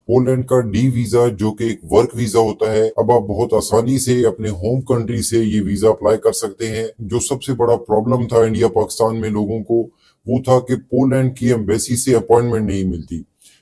Poland का D visa जो कि एक वर्क वीजा होता है, अब आप बहुत आसानी से अपने होम कंट्री से ये वीजा अप्लाई कर सकते हैं। जो सबसे बड़ा प्रॉब्लम था इंडिया पाकिस्तान में लोगों को, वो था कि पोलैंड की एम्बेसी से अपॉइंटमेंट नहीं मिलती।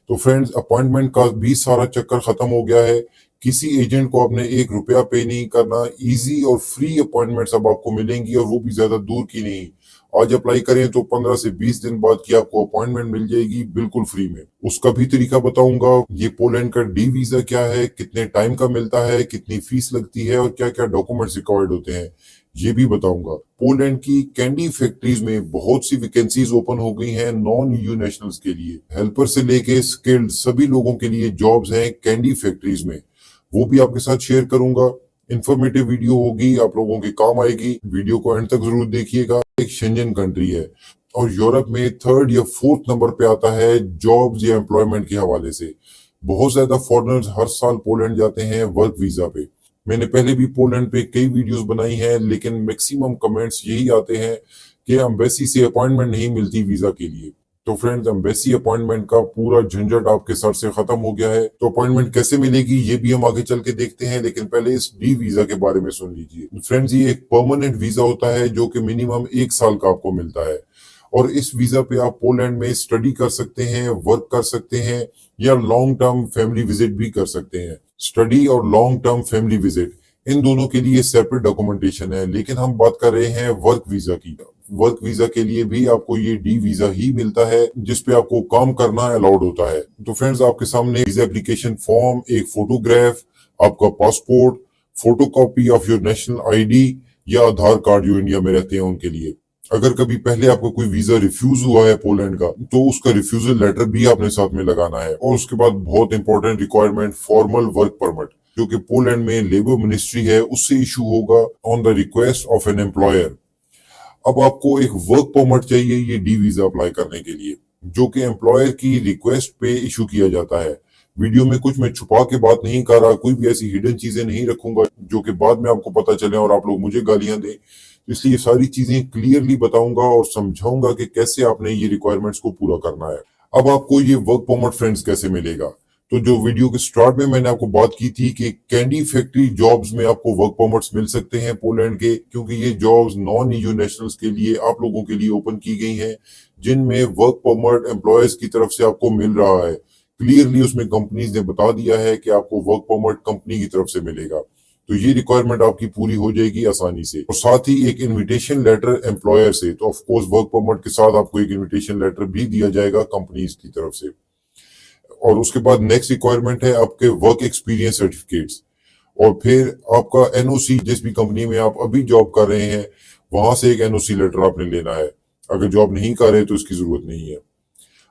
तो फ्रेंड्स, अपॉइंटमेंट का भी सारा चक्कर खत्म हो गया है। किसी एजेंट को अपने 1 रुपया पे नहीं करना, इजी और फ्री अपॉइंटमेंट्स अब आपको मिलेंगी, और वो भी ज्यादा दूर की नहीं। आज अप्लाई करें तो 15 से 20 दिन बाद की आपको अपॉइंटमेंट मिल जाएगी बिल्कुल फ्री में। उसका भी तरीका बताऊंगा। ये पोलैंड का डी वीजा क्या है, कितने टाइम का मिलता है, कितनी फीस लगती है और क्या क्या डॉक्यूमेंट्स रिक्वायर्ड होते हैं, ये भी बताऊंगा। पोलैंड की कैंडी फैक्ट्रीज में बहुत सी वैकेंसीज ओपन हो गई हैं नॉन ईयू नेशनल्स के लिए। हेल्पर से लेके स्किल्ड सभी लोगों के लिए जॉब्स हैं कैंडी फैक्ट्रीज में। वो भी आपके साथ शेयर करूंगा। इंफॉर्मेटिव वीडियो होगी, आप लोगों के काम आएगी। वीडियो को एंड तक जरूर देखिएगा। एक शेंजन कंट्री है और यूरोप में 3rd या 4th नंबर पे आता है जॉब्स या एम्प्लॉयमेंट के हवाले से। बहुत ज्यादा फॉरेनर्स हर साल पोलैंड जाते हैं वर्क वीजा पे। मैंने पहले भी पोलैंड पे कई वीडियोस बनाई हैं, लेकिन मैक्सिमम कमेंट्स यही आते हैं कि एम्बेसी से अपॉइंटमेंट नहीं मिलती वीजा के लिए। तो फ्रेंड्स, एम्बेसी अपॉइंटमेंट का पूरा झंझट आपके सर से खत्म हो गया है। तो अपॉइंटमेंट कैसे मिलेगी ये भी हम आगे चल के देखते हैं, लेकिन पहले इस डी वीजा के बारे में सुन लीजिए। फ्रेंड्स, ये एक परमानेंट वीजा होता है जो कि मिनिमम 1 साल का आपको मिलता है, और इस वीजा पे आप पोलैंड में स्टडी कर सकते हैं, वर्क कर सकते हैं, या लॉन्ग टर्म फैमिली विजिट भी कर सकते हैं। स्टडी और लॉन्ग टर्म फैमिली विजिट, इन दोनों के लिए सेपरेट डॉक्यूमेंटेशन है, लेकिन हम बात कर रहे हैं वर्क वीजा की। वर्क वीजा के लिए भी आपको ये डी वीजा ही मिलता है, जिसपे आपको काम करना अलाउड होता है। तो फ्रेंड्स, आपके सामने वीजा एप्लीकेशन फॉर्म, एक फोटोग्राफ, आपका passport, photocopy of your national ID या आधार कार्ड जो इंडिया में रहते हैं उनके लिए। अगर कभी पहले आपका कोई वीजा रिफ्यूज हुआ है पोलैंड का, तो उसका रिफ्यूजल लेटर भी आपने साथ में लगाना है। और उसके बाद बहुत important requirement, formal work permit, जो कि पोलैंड में लेबर मिनिस्ट्री है उससे इशू होगा on the request of an employer. अब आपको एक वर्क परमिट चाहिए ये डी वीजा अप्लाई करने के लिए, जो कि एम्प्लॉयर की रिक्वेस्ट पे इशू किया जाता है। वीडियो में कुछ मैं छुपा के बात नहीं कर रहा, कोई भी ऐसी हिडन चीजें नहीं रखूंगा जो कि बाद में आपको पता चले और आप लोग मुझे गालियां दें। तो इसलिए सारी चीजें क्लियरली बताऊंगा और समझाऊंगा कि कैसे आपने ये रिक्वायरमेंट्स को पूरा करना है। अब आपको ये वर्क परमिट फ्रेंड्स कैसे मिलेगा, तो जो वीडियो के स्टार्ट में मैंने आपको बात की थी कि कैंडी फैक्ट्री जॉब्स में आपको वर्क परमिट्स मिल सकते हैं पोलैंड के, क्योंकि ये जॉब्स नॉन ईयू नेशनल्स के लिए, आप लोगों के लिए ओपन की गई हैं, जिनमें वर्क परमिट एम्प्लॉयर्स की तरफ से आपको मिल रहा है। क्लियरली उसमें कंपनीज ने बता दिया है कि आपको वर्क परमिट कंपनी की तरफ से मिलेगा। तो ये रिक्वायरमेंट आपकी पूरी हो जाएगी आसानी से। और साथ ही एक इनविटेशन लेटर एम्प्लॉयर से, तो ऑफ कोर्स वर्क परमिट के साथ आपको एक इनविटेशन लेटर भी दिया जाएगा कंपनीज की तरफ से। और उसके बाद नेक्स्ट रिक्वायरमेंट है आपके वर्क एक्सपीरियंस सर्टिफिकेट्स, और फिर आपका एनओसी, जिस भी कंपनी में आप अभी जॉब कर रहे हैं वहां से एक एनओसी लेटर आपने लेना है। अगर जॉब नहीं कर रहे तो इसकी जरूरत नहीं है।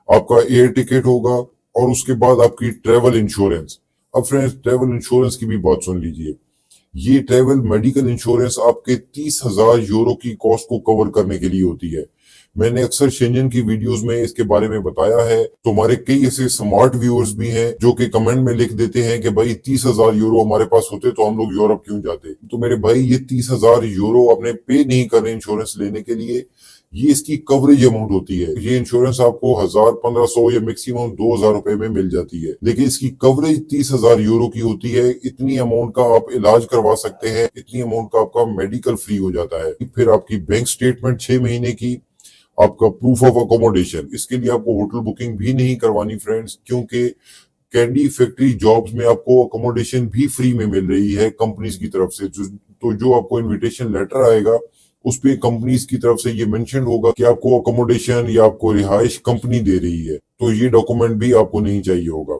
आपका एयर टिकट होगा, और उसके बाद आपकी ट्रेवल इंश्योरेंस। अब फ्रेंड्स, ट्रेवल इंश्योरेंस की भी बात सुन लीजिए। ये ट्रेवल मेडिकल इंश्योरेंस आपके 30,000 यूरो की कॉस्ट को कवर करने के लिए होती है। मैंने अक्सर शेंजन की वीडियोस में इसके बारे में बताया है। तो हमारे कई ऐसे स्मार्ट व्यूअर्स भी हैं जो कि कमेंट में लिख देते हैं कि भाई 30,000 यूरो हमारे पास होते तो हम लोग यूरोप क्यों जाते। तो मेरे भाई, ये 30,000 यूरो अपने पे नहीं कर रहे इंश्योरेंस लेने के लिए, ये इसकी कवरेज अमाउंट होती है। ये इंश्योरेंस आपको 1,000, 1,500 या मैक्सिमम 2,000 रुपए में मिल जाती है, लेकिन इसकी कवरेज 30,000 यूरो की होती है। इतनी अमाउंट का आप इलाज करवा सकते हैं, इतनी अमाउंट का आपका मेडिकल फ्री हो जाता है। फिर आपकी बैंक स्टेटमेंट 6 महीने की, आपका प्रूफ ऑफ अकोमोडेशन, इसके लिए आपको होटल बुकिंग भी नहीं करवानी फ्रेंड्स, क्योंकि कैंडी फैक्ट्री जॉब्स में आपको अकोमोडेशन भी फ्री में मिल रही है कंपनीज की तरफ से। तो जो आपको इनविटेशन लेटर आएगा उस पे कंपनीज की तरफ से ये मेंशन होगा कि आपको अकोमोडेशन या आपको रिहाइश कंपनी दे रही है। तो ये डॉक्यूमेंट भी आपको नहीं चाहिए होगा।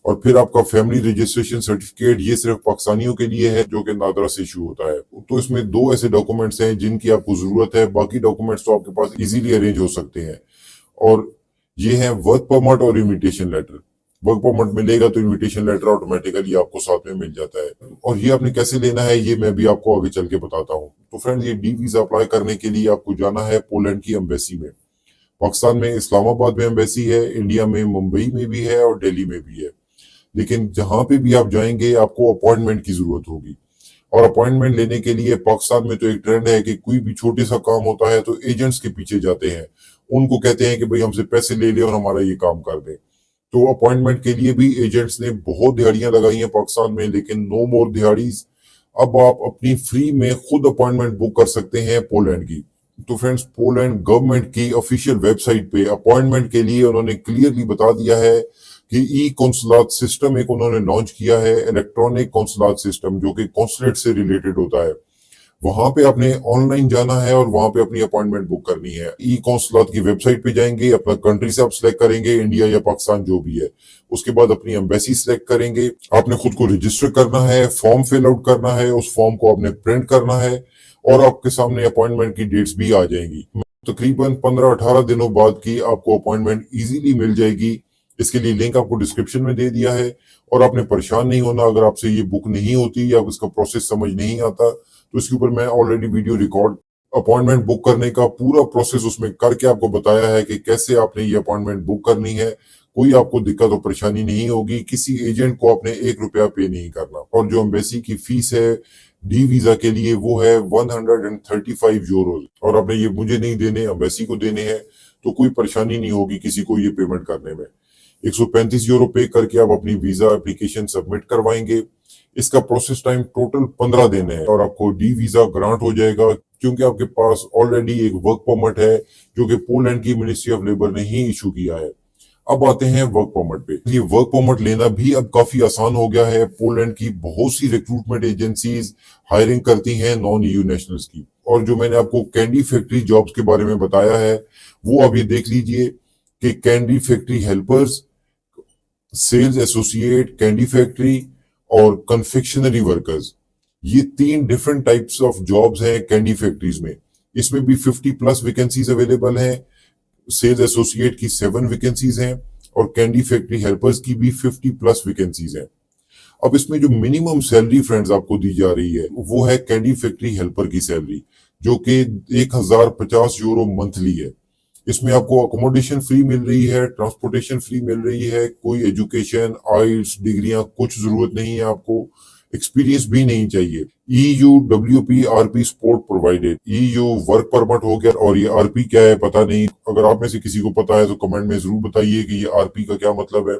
और फिर आपका फैमिली रजिस्ट्रेशन सर्टिफिकेट, ये सिर्फ पाकिस्तानियों के लिए है जो कि नादरा से इशू होता है। तो इसमें 2 ऐसे डॉक्यूमेंट्स हैं जिनकी आपको जरूरत है, बाकी डॉक्यूमेंट्स तो आपके पास इजीली अरेंज हो सकते हैं। और ये है वर्क परमिट और इनविटेशन लेटर। वर्क परमिट मिलेगा तो इनविटेशन लेटर ऑटोमेटिकली आपको साथ में मिल जाता है। और ये आपने कैसे लेना है ये मैं भी आपको आगे चल के बताता हूँ। तो फ्रेंड्स, ये डी वीजा अप्लाई करने के लिए आपको जाना है पोलैंड की एम्बेसी में। पाकिस्तान में इस्लामाबाद में एम्बेसी है, इंडिया में मुंबई में भी है और दिल्ली में भी है। लेकिन जहां पे भी आप जाएंगे आपको अपॉइंटमेंट की जरूरत होगी। और अपॉइंटमेंट लेने के लिए पाकिस्तान में तो एक ट्रेंड है कि कोई भी छोटे सा काम होता है तो एजेंट्स के पीछे जाते हैं, उनको कहते हैं कि भाई हमसे पैसे ले ले और हमारा ये काम कर दे। तो अपॉइंटमेंट के लिए भी एजेंट्स ने बहुत दिहाड़ियां लगाई हैं पाकिस्तान में, लेकिन नो मोर दिहाड़ीज। अब आप अपनी फ्री में खुद अपॉइंटमेंट बुक कर सकते हैं पोलैंड की। तो फ्रेंड्स, पोलैंड गवर्नमेंट की ऑफिशियल वेबसाइट पे अपॉइंटमेंट के लिए उन्होंने क्लियरली बता दिया है कि ई कॉन्सुलेट सिस्टम एक उन्होंने लॉन्च किया है, इलेक्ट्रॉनिक कॉन्सुलेट सिस्टम, जो कि कॉन्सुलेट से रिलेटेड होता है। वहां पे आपने ऑनलाइन जाना है और वहां पे अपनी अपॉइंटमेंट बुक करनी है। ई कॉन्सुलेट की वेबसाइट पे जाएंगे, अपना कंट्री से आप सिलेक्ट करेंगे, इंडिया या पाकिस्तान जो भी है। उसके बाद अपनी एम्बेसी सिलेक्ट करेंगे, आपने खुद को रजिस्टर करना है, फॉर्म फिल आउट करना है, उस फॉर्म को आपने प्रिंट करना है और आपके सामने अपॉइंटमेंट की डेट्स भी आ जाएंगी। तकरीबन 15-18 दिनों बाद की आपको अपॉइंटमेंट इजीली मिल जाएगी। इसके लिए लिंक आपको डिस्क्रिप्शन में दे दिया है। और आपने परेशान नहीं होना अगर आपसे ये बुक नहीं होती या इसका प्रोसेस समझ नहीं आता, तो इसके ऊपर मैं already video record appointment book करने का पूरा प्रोसेस उसमें करके आपको बताया है कि कैसे आपने ये अपॉइंटमेंट बुक करनी है। कोई आपको दिक्कत और परेशानी नहीं होगी, किसी एजेंट को आपने 1 रुपया पे नहीं करना। और जो एम्बेसी की फीस है डी वीजा के लिए वो है 135 यूरो, और आपने ये मुझे नहीं देने, एम्बेसी को देने हैं, तो कोई परेशानी नहीं होगी किसी को ये पेमेंट करने में। 135 यूरो पे करके आप अपनी वीजा एप्लीकेशन सबमिट करवाएंगे। इसका प्रोसेस टाइम टोटल 15 दिन है और आपको डी वीजा ग्रांट हो जाएगा, क्योंकि आपके पास ऑलरेडी एक वर्क परमिट है जो कि पोलैंड की मिनिस्ट्री ऑफ लेबर ने ही इशू किया है। अब आते हैं वर्क परमिट पे। ये वर्क परमिट लेना भी अब काफी आसान हो गया है। पोलैंड की बहुत सी रिक्रूटमेंट एजेंसीज हायरिंग करती हैं नॉन ईयू नेशनल्स की। और जो मैंने आपको कैंडी फैक्ट्री जॉब्स के बारे में बताया है, वो अभी देख लीजिए कि candy factory helpers, sales associate, candy factory और कन्फेक्शनरी वर्कर्स, ये 3 डिफरेंट टाइप्स ऑफ जॉब्स हैं कैंडी फैक्ट्रीज में। इसमें भी 50+ वैकेंसीज अवेलेबल हैं। सेल्स एसोसिएट की 7 वैकेंसीज हैं और कैंडी फैक्ट्री हेल्पर्स की भी 50+ वैकेंसीज हैं। अब इसमें जो मिनिमम सैलरी फ्रेंड्स आपको दी जा रही है वो है कैंडी फैक्ट्री हेल्पर की सैलरी, जो कि 1050 यूरो मंथली है। इसमें आपको अकोमोडेशन फ्री मिल रही है, ट्रांसपोर्टेशन फ्री मिल रही है, कोई एजुकेशन, आइल्स, डिग्रियां कुछ जरूरत नहीं है आपको, एक्सपीरियंस भी नहीं चाहिए। EU WP RP support provided, EU work permit हो गया। और ये RP क्या है पता नहीं, अगर आप में से किसी को पता है तो कमेंट में जरूर बताइए कि ये RP का क्या मतलब है।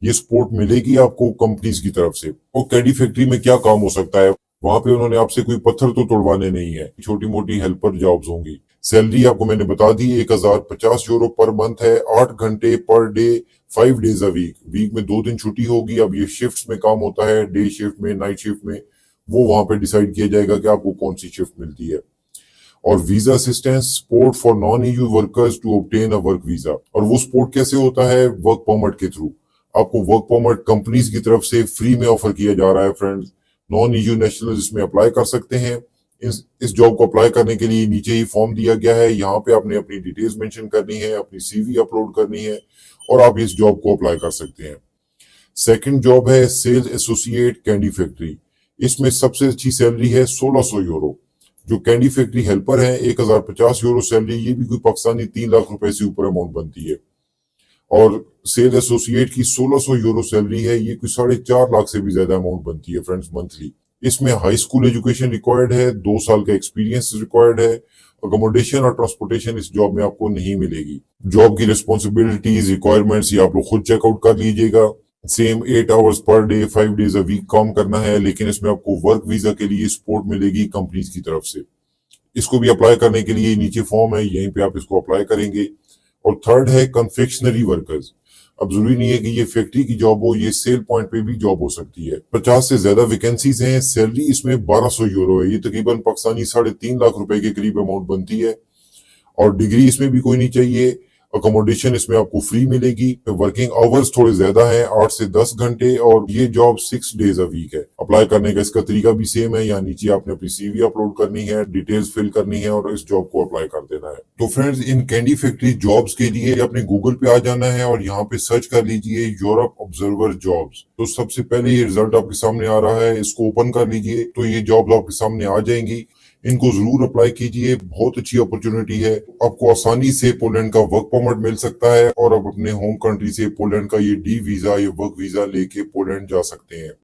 ये सपोर्ट मिलेगी आपको कंपनीज की तरफ से। और कैंडी फैक्ट्री में क्या काम हो सकता है, वहां पे उन्होंने आपसे कोई पत्थर तो तोड़वाने नहीं है, छोटी मोटी हेल्पर जॉब्स होंगी। सैलरी आपको मैंने बता दी 1050 यूरो पर मंथ है, 8 घंटे पर day, 5 days a week. Week में 2 दिन छुट्टी होगी। अब ये शिफ्ट्स में काम होता है, डे शिफ्ट में, नाइट शिफ्ट में, वो वहां पे डिसाइड किया जाएगा कि आपको कौन सी शिफ्ट मिलती है। और visa assistance support for non EU workers to obtain a work visa. और वो सपोर्ट कैसे होता है, वर्क परमिट के थ्रू। आपको वर्क परमिट कंपनीज की तरफ से फ्री में ऑफर किया जा रहा है फ्रेंड्स। नॉन EU नेशनल इसमें अप्लाई कर सकते हैं। इस जॉब को अप्लाई करने के लिए नीचे ही फॉर्म दिया गया है, यहाँ पे आपने अपनी डिटेल्स मेंशन करनी है, अपनी CV अपलोड करनी है और आप इस जॉब को अप्लाई कर सकते हैं। सेकंड जॉब है सेल्स एसोसिएट कैंडी फैक्ट्री। इसमें सबसे अच्छी सैलरी है 1600 यूरो। जो कैंडी फैक्ट्री हेल्पर है 1050 यूरो सैलरी, ये भी कोई पाकिस्तानी 3 लाख रुपए से ऊपर अमाउंट बनती है। और सेल्स एसोसिएट की 1600 यूरो सैलरी है, ये कोई 4.5 लाख से भी ज्यादा अमाउंट बनती है फ्रेंड्स मंथली। इसमें हाई स्कूल एजुकेशन रिक्वायर्ड है, 2 साल का एक्सपीरियंस रिक्वायर्ड है। अकोमोडेशन और ट्रांसपोर्टेशन इस जॉब में आपको नहीं मिलेगी। जॉब की रिस्पॉन्सिबिलिटीज, रिक्वायरमेंट्स ये आप लोग खुद चेकआउट कर लीजिएगा। Same 8 hours per day, 5 days a week काम करना है, लेकिन इसमें आपको वर्क वीजा के लिए सपोर्ट मिलेगी कंपनीज की तरफ से। इसको भी अप्लाई करने के लिए नीचे फॉर्म है, यहीं पे आप इसको अप्लाई करेंगे। और थर्ड है कन्फेक्शनरी वर्कर्स। अब जरूरी नहीं है कि ये फैक्ट्री की जॉब हो, ये सेल पॉइंट पे भी जॉब हो सकती है। 50 से ज्यादा वैकेंसीज हैं। सैलरी इसमें 1200 यूरो है, ये तकरीबन पाकिस्तानी 3.5 लाख रुपए के करीब अमाउंट बनती है। और डिग्री इसमें भी कोई नहीं चाहिए। अकोमोडेशन इसमें आपको फ्री मिलेगी। वर्किंग आवर्स थोड़े ज्यादा है, 8 से 10 घंटे, और ये जॉब 6 डेज अ वीक है। अप्लाई करने का इसका तरीका भी सेम है, यहाँ नीचे आपने अपनी CV अपलोड करनी है, डिटेल्स फिल करनी है और इस जॉब को अप्लाई कर देना है। तो फ्रेंड्स, इन कैंडी फैक्ट्री जॉब्स के लिए अपने गूगल पे आ जाना है और यहाँ पे सर्च कर लीजिए यूरोप ऑब्जर्वर जॉब्स। तो सबसे पहले ये रिजल्ट आपके सामने आ रहा है, इसको ओपन कर लीजिए तो ये जॉब आपके सामने आ जाएंगी। इनको जरूर अप्लाई कीजिए, बहुत अच्छी अपॉर्चुनिटी है। आपको आसानी से पोलैंड का वर्क परमिट मिल सकता है और आप अपने होम कंट्री से पोलैंड का ये डी वीजा, ये वर्क वीजा लेके पोलैंड जा सकते हैं।